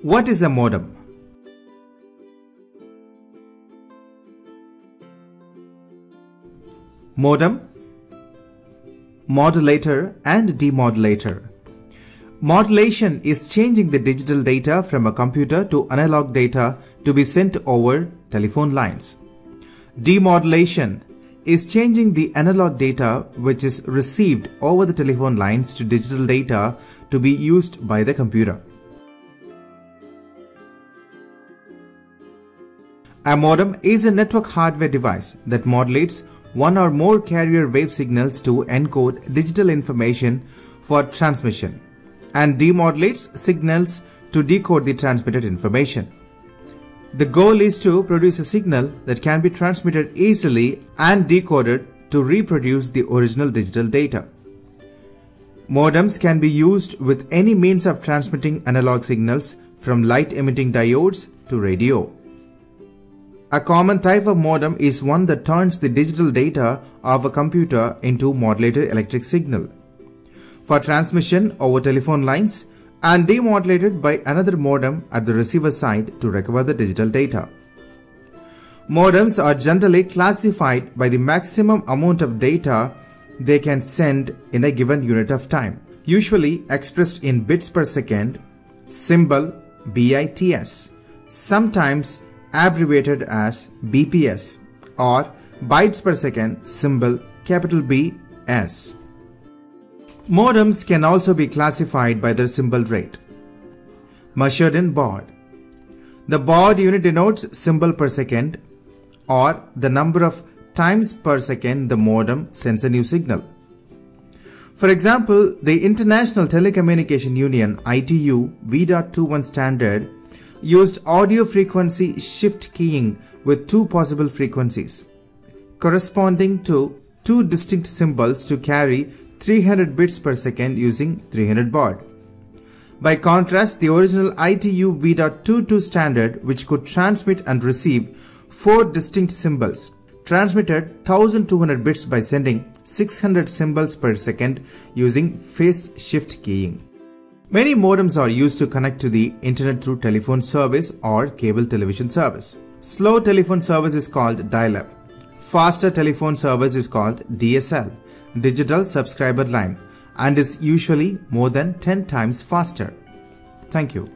What is a modem? Modem, modulator and demodulator. Modulation is changing the digital data from a computer to analog data to be sent over telephone lines. Demodulation is changing the analog data which is received over the telephone lines to digital data to be used by the computer. A modem is a network hardware device that modulates one or more carrier wave signals to encode digital information for transmission and demodulates signals to decode the transmitted information. The goal is to produce a signal that can be transmitted easily and decoded to reproduce the original digital data. Modems can be used with any means of transmitting analog signals from light-emitting diodes to radio. A common type of modem is one that turns the digital data of a computer into modulated electric signal for transmission over telephone lines and demodulated by another modem at the receiver side to recover the digital data. Modems are generally classified by the maximum amount of data they can send in a given unit of time, usually expressed in bits per second, symbol BITS, sometimes abbreviated as BPS, or bytes per second, symbol capital BS. Modems can also be classified by their symbol rate, measured in baud. The baud unit denotes symbol per second or the number of times per second the modem sends a new signal. For example, the International Telecommunication Union ITU v.21 standard used audio frequency shift keying with two possible frequencies, corresponding to two distinct symbols to carry 300 bits per second using 300 baud. By contrast, the original ITU v.22 standard, which could transmit and receive four distinct symbols, transmitted 1200 bits by sending 600 symbols per second using phase shift keying. Many modems are used to connect to the internet through telephone service or cable television service. Slow telephone service is called dial-up. Faster telephone service is called DSL, digital subscriber line, and is usually more than 10 times faster. Thank you.